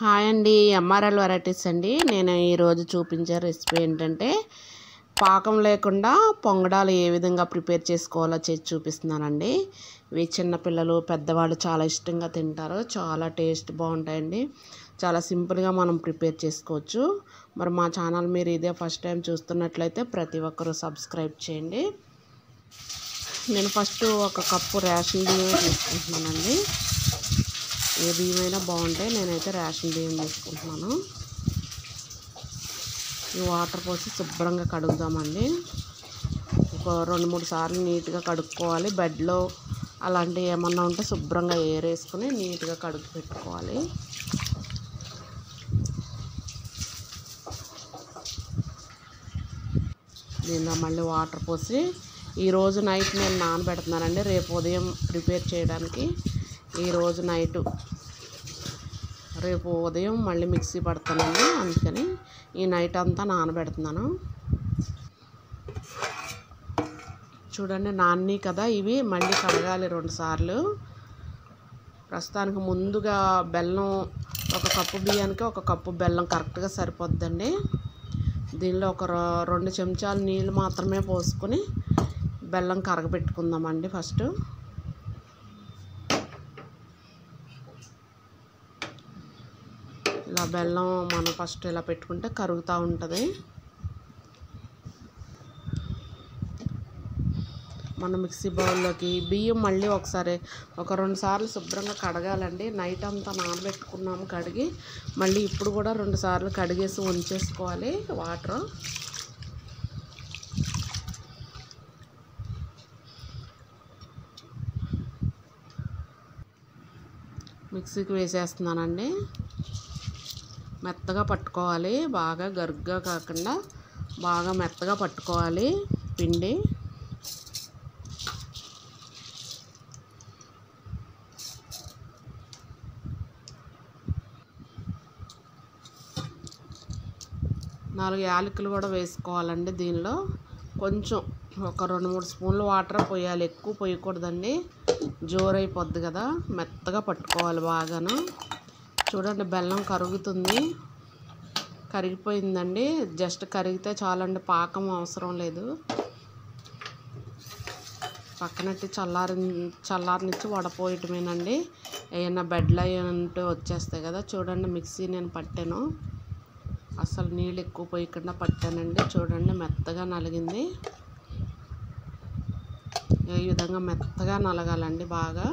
Hi అండి, MRL varieties అండి. నేను ఈరోజు చూపించే రెసిపీ ఏంటంటే పాకం లేకుండా పొంగడాలు ఏ విధంగా ప్రిపేర్ చేసుకోవాలో చేసి చూపిస్తున్నానండి. ఇవి చిన్నపిల్లలు పెద్దవాళ్ళు చాలా ఇష్టంగా తింటారు. చాలా టేస్ట్ బాగుంటాయండి. చాలా సింపుల్గా మనం ప్రిపేర్ చేసుకోవచ్చు. మరి మా ఛానల్ మీరు ఇదే ఫస్ట్ టైం చూస్తున్నట్లయితే ప్రతి ఒక్కరూ సబ్స్క్రైబ్ చేయండి. నేను ఫస్ట్ ఒక కప్పు రేషన్ బియ్యం తీసుకుంటున్నానండి. ఏ బియ్యమైనా బాగుంటాయి. నేనైతే రేషన్ బియ్యం తీసుకుంటున్నాను. ఈ వాటర్ పోసి శుభ్రంగా కడుగుదామండి. ఒక 2-3 సార్లు నీట్గా కడుక్కోవాలి. బెడ్లో అలాంటివి ఏమన్నా ఉంటే శుభ్రంగా ఏరేసుకుని నీట్గా కడుగు పెట్టుకోవాలి. దీనిలో మళ్ళీ వాటర్ పోసి ఈరోజు నైట్ నేను నానబెడుతున్నానండి. రేపు ఉదయం ప్రిపేర్ చేయడానికి. ఈరోజు నైటు రేపు ఉదయం మళ్ళీ మిక్సీ పడతానండి. అందుకని ఈ నైట్ అంతా నానబెడుతున్నాను. చూడండి, నాన్ని కదా ఇవి మళ్ళీ కడగాలి 2 సార్లు. ప్రస్తుతానికి ముందుగా బెల్లం, ఒక కప్పు బియ్యానికి ఒక కప్పు బెల్లం కరెక్ట్గా సరిపోద్దండి. దీనిలో ఒక 2 చెంచాలు నీళ్ళు మాత్రమే పోసుకొని బెల్లం కరగబెట్టుకుందామండి. ఫస్ట్ ఇలా బెల్లం మనం ఫస్ట్ ఇలా పెట్టుకుంటే కరుగుతూ ఉంటుంది. మన మిక్సీ బౌల్లోకి బియ్యం మళ్ళీ ఒకసారి ఒక 2 సార్లు శుభ్రంగా కడగాలండి. నైట్ అంతా నానబెట్టుకున్నాము కడిగి, మళ్ళీ ఇప్పుడు కూడా 2 సార్లు కడిగేసి ఉంచేసుకోవాలి వాటర్. మిక్సీకి వేసేస్తున్నానండి. మెత్తగా పట్టుకోవాలి, బాగా గరుగ్గా కాకుండా బాగా మెత్తగా పట్టుకోవాలి పిండి. నాలుగు యాలకులు కూడా వేసుకోవాలండి. దీనిలో కొంచెం ఒక 2-3 స్పూన్లు వాటర్ పోయాలి. ఎక్కువ పోయకూడదండి, జోరైపోద్ది కదా. మెత్తగా పట్టుకోవాలి బాగాను. చూడండి, బెల్లం కరుగుతుంది. కరిగిపోయిందండి. జస్ట్ కరిగితే చాలండి, పాకం అవసరం లేదు. పక్కనట్టి చల్లారనిచ్చి వడపోయటమేనండి. ఏమైనా బెడ్లు అయ్యంటూ వచ్చేస్తాయి కదా. చూడండి, మిక్సీ నేను పట్టాను. అసలు నీళ్ళు ఎక్కువ పోయకుండా పట్టానండి. చూడండి, మెత్తగా నలిగింది. ఈ విధంగా మెత్తగా నలగాలండి బాగా.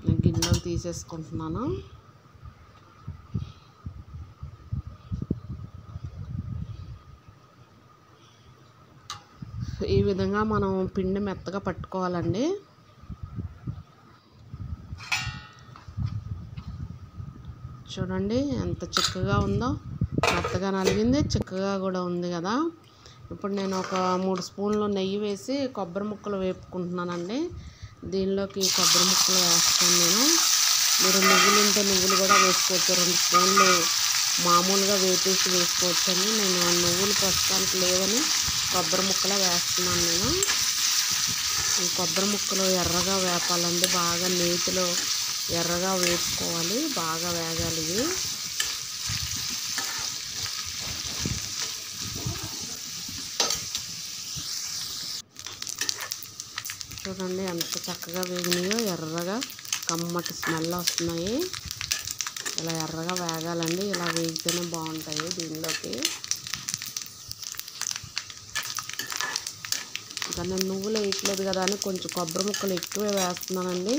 నేను గిన్నెలో తీసేసుకుంటున్నాను. ఈ విధంగా మనం పిండి మెత్తగా పట్టుకోవాలండి. చూడండి ఎంత చిక్కగా ఉందో. మెత్తగా నలిగింది, చిక్కగా కూడా ఉంది కదా. ఇప్పుడు నేను ఒక 3 స్పూన్లు నెయ్యి వేసి కొబ్బరి ముక్కలు వేపుకుంటున్నానండి. దీనిలోకి కొబ్బరి ముక్కలు వేస్తాను నేను. మీరు నువ్వులు ఉంటే నువ్వులు కూడా వేసుకోవచ్చు. 2 స్పూన్లు మామూలుగా వేపేసి వేసుకోవచ్చండి. నేను నువ్వులు ప్రస్తుతానికి లేవని కొబ్బరి ముక్కలే వేస్తున్నాను నేను. ఈ కొబ్బరి ముక్కలు ఎర్రగా వేపాలండి. బాగా నేతిలో ఎర్రగా వేసుకోవాలి, బాగా వేగాలి ఇవి. చూడండి ఎంత చక్కగా వేగినాయో. ఎర్రగా కమ్మటి స్మెల్ వస్తున్నాయి. ఇలా ఎర్రగా వేగాలండి. ఇలా వేగితేనే బాగుంటాయి దీనిలోకి. ఇంకా నేను నువ్వులు వేయట్లేదు కదా అని కొంచెం కొబ్బరి ముక్కలు ఎక్కువే వేస్తున్నానండి.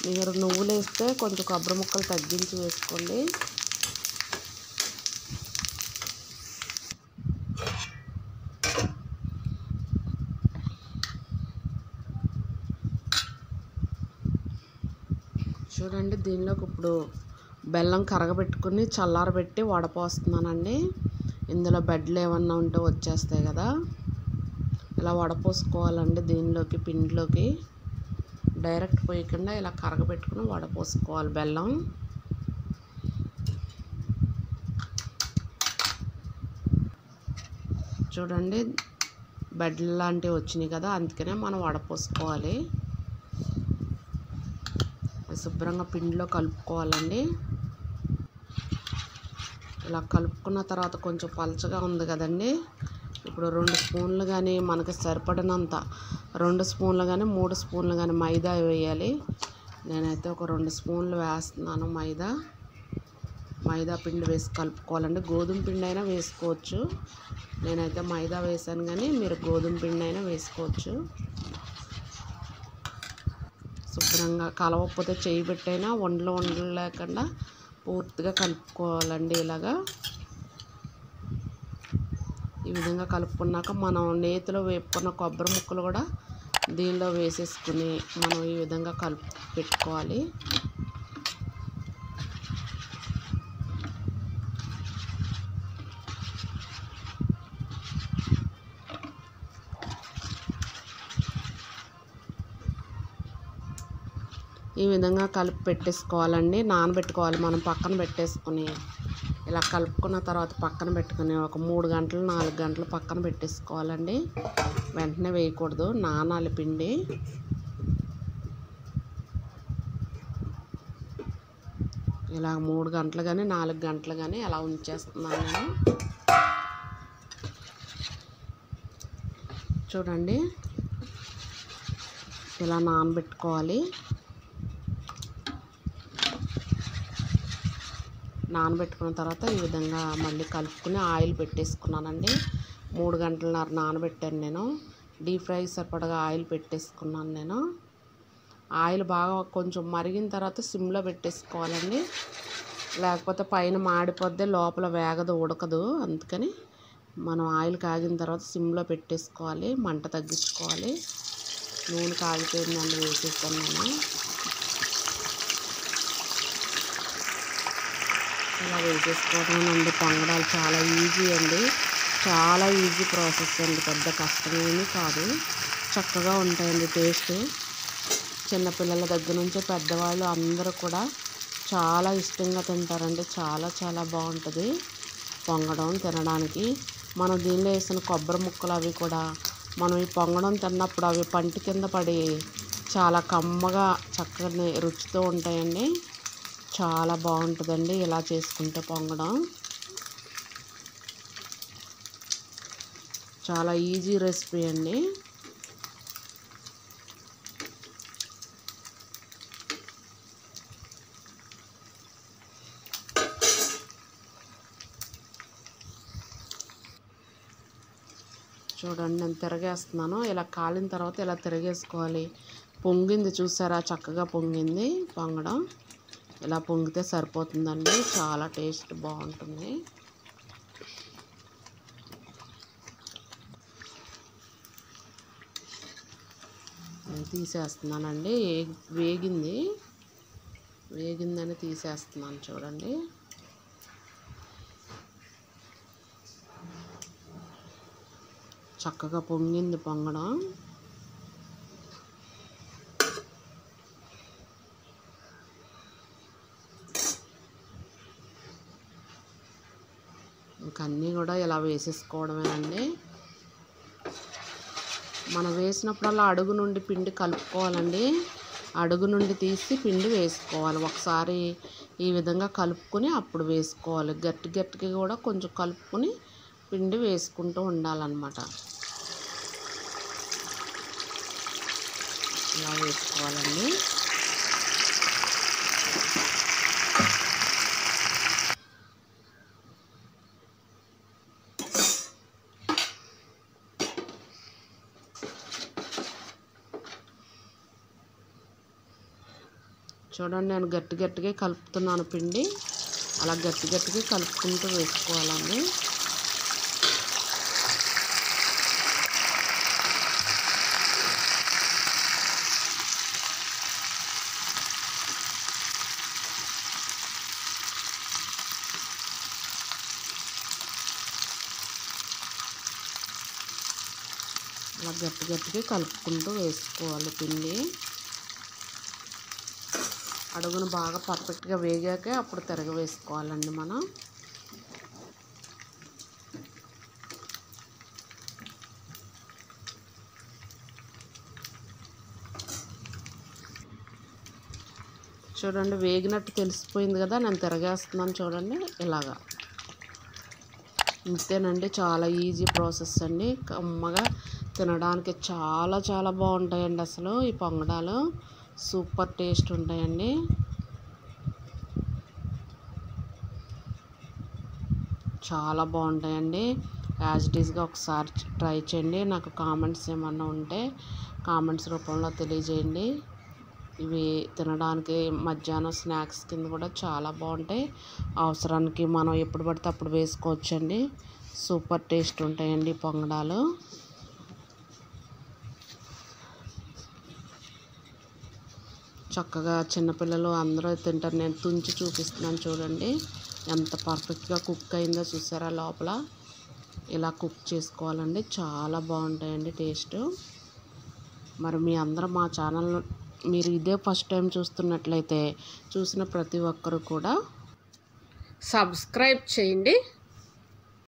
మీరు నువ్వులు వేస్తే కొంచెం కొబ్బరి ముక్కలు తగ్గించి వేసుకోండి. చూడండి, దీనిలోకి ఇప్పుడు బెల్లం కరగబెట్టుకుని చల్లారబెట్టి వడపోస్తున్నానండి. ఇందులో బెడ్లు ఏమన్నా ఉంటే వచ్చేస్తాయి కదా. ఇలా వడపోసుకోవాలండి. దీనిలోకి పిండిలోకి డైరెక్ట్ పోయకుండా ఇలా కరగబెట్టుకుని వడపోసుకోవాలి బెల్లం. చూడండి, బెడ్లు లాంటివి వచ్చినాయి కదా, అందుకనే మనం వడపోసుకోవాలి. శుభ్రంగా పిండిలో కలుపుకోవాలండి. ఇలా కలుపుకున్న తర్వాత కొంచెం పలచగా ఉంది కదండి, ఇప్పుడు 2 స్పూన్లు కానీ మనకి సరిపడినంత 2 స్పూన్లు కానీ 3 స్పూన్లు కానీ మైదా వేయాలి. నేనైతే ఒక 2 స్పూన్లు వేస్తున్నాను మైదా పిండి వేసి కలుపుకోవాలండి. గోధుమ పిండి అయినా వేసుకోవచ్చు, నేనైతే మైదా వేసాను కానీ మీరు గోధుమ పిండి అయినా వేసుకోవచ్చు. శుభ్రంగా కలవకపోతే చేయి పెట్టైనా ఉండలు లేకుండా పూర్తిగా కలుపుకోవాలండి. ఇలాగా ఈ విధంగా కలుపుకున్నాక మనం నేతిలో వేపుకున్న కొబ్బరి ముక్కలు కూడా దీనిలో వేసేసుకుని మనం ఈ విధంగా పెట్టుకోవాలి. ఈ విధంగా కలిపి పెట్టేసుకోవాలండి, నానబెట్టుకోవాలి. మనం పక్కన పెట్టేసుకుని ఇలా కలుపుకున్న తర్వాత పక్కన పెట్టుకుని ఒక 3 గంటలు 4 గంటలు పక్కన పెట్టేసుకోవాలండి. వెంటనే వేయకూడదు, నానాలి పిండి. ఇలా 3 గంటలు కానీ 4 గంటలు కానీ అలా ఉంచేస్తున్నాను నేను. చూడండి, ఇలా నానబెట్టుకోవాలి. నానబెట్టుకున్న తర్వాత ఈ విధంగా మళ్ళీ కలుపుకుని ఆయిల్ పెట్టేసుకున్నానండి. 3 గంటలన్నర నానబెట్టాను నేను. డీప్ ఫ్రై సరిపడగా ఆయిల్ పెట్టేసుకున్నాను నేను. ఆయిల్ బాగా కొంచెం మరిగిన తర్వాత సిమ్లో పెట్టేసుకోవాలండి, లేకపోతే పైన మాడిపోద్ది, లోపల వేగదు, ఉడకదు. అందుకని మనం ఆయిల్ కాగిన తర్వాత సిమ్లో పెట్టేసుకోవాలి, మంట తగ్గించుకోవాలి. నూనె కాగిపోయిందండి, వేసేసాను నేను. ఇలా వేసేసుకోవడమేనండి. పొంగడాలు చాలా ఈజీ అండి, చాలా ఈజీ ప్రాసెస్ అండి, పెద్ద కష్టమేమీ కాదు. చక్కగా ఉంటాయండి టేస్ట్. చిన్నపిల్లల దగ్గర నుంచి పెద్దవాళ్ళు అందరూ కూడా చాలా ఇష్టంగా తింటారండి. చాలా బాగుంటుంది పొంగడం తినడానికి. మనం దీనిలో వేసిన కొబ్బరి ముక్కలు అవి కూడా మనం ఈ పొంగడం తిన్నప్పుడు అవి పంటి కింద పడి చాలా కమ్మగా చక్కని రుచితో ఉంటాయండి. చాలా బాగుంటుందండి ఇలా చేసుకుంటే పొంగడం. చాలా ఈజీ రెసిపీ అండి. చూడండి, నేను తిరగేస్తున్నాను. ఇలా కాలిన తర్వాత ఇలా తిరగేసుకోవాలి. పొంగింది చూసారా, చక్కగా పొంగింది పొంగడం. ఇలా పొంగితే సరిపోతుందండి, చాలా టేస్ట్ బాగుంటుంది. తీసేస్తున్నానండి, వేగిందని తీసేస్తున్నాను. చూడండి, చక్కగా పొంగింది పొంగడం. ఇంకా అన్నీ కూడా ఇలా వేసేసుకోవడమేనండి. మనం వేసినప్పుడల్లా అడుగు నుండి పిండి కలుపుకోవాలండి. అడుగు నుండి తీసి పిండి వేసుకోవాలి. ఒకసారి ఈ విధంగా కలుపుకొని అప్పుడు వేసుకోవాలి. గట్టిగా కూడా కొంచెం కలుపుకొని పిండి వేసుకుంటూ ఉండాలన్నమాట. ఇలా వేసుకోవాలండి. చూడండి, నేను గట్టిగా కలుపుతున్నాను పిండి. అలా గట్టిగా కలుపుకుంటూ వేసుకోవాలండి. అలా గట్టిగా కలుపుకుంటూ వేసుకోవాలి పిండి. అడుగును బాగా పర్ఫెక్ట్గా వేగాక అప్పుడు తిరగ వేసుకోవాలండి మనం. చూడండి వేగినట్టు తెలిసిపోయింది కదా, నేను తిరగేస్తున్నాను చూడండి ఇలాగా. ఇంతేనండి, చాలా ఈజీ ప్రాసెస్ అండి. కమ్మగా తినడానికి చాలా చాలా బాగుంటాయండి. అసలు ఈ పొంగడాలు సూపర్ టేస్ట్ ఉంటాయండి. చాలా బాగుంటాయండి. యాజ్ ఇట్ ఈస్గా ఒకసారి ట్రై చేయండి. నాకు కామెంట్స్ ఏమన్నా ఉంటే కామెంట్స్ రూపంలో తెలియజేయండి. ఇవి తినడానికి మధ్యాహ్నం స్నాక్స్ కింద కూడా చాలా బాగుంటాయి. అవసరానికి మనం ఎప్పుడు పడితే అప్పుడు వేసుకోవచ్చండి. సూపర్ టేస్ట్ ఉంటాయండి పొంగడాలు. చక్కగా చిన్నపిల్లలు అందరూ తింటారు. నేను తుంచి చూపిస్తున్నాను చూడండి, ఎంత పర్ఫెక్ట్గా కుక్ అయిందో చూసారా. లోపల ఇలా కుక్ చేసుకోవాలండి, చాలా బాగుంటాయండి టేస్ట్. మరి మీ అందరూ మా ఛానల్ మీరు ఇదే ఫస్ట్ టైం చూస్తున్నట్లయితే చూసిన ప్రతి ఒక్కరు కూడా సబ్స్క్రైబ్ చేయండి.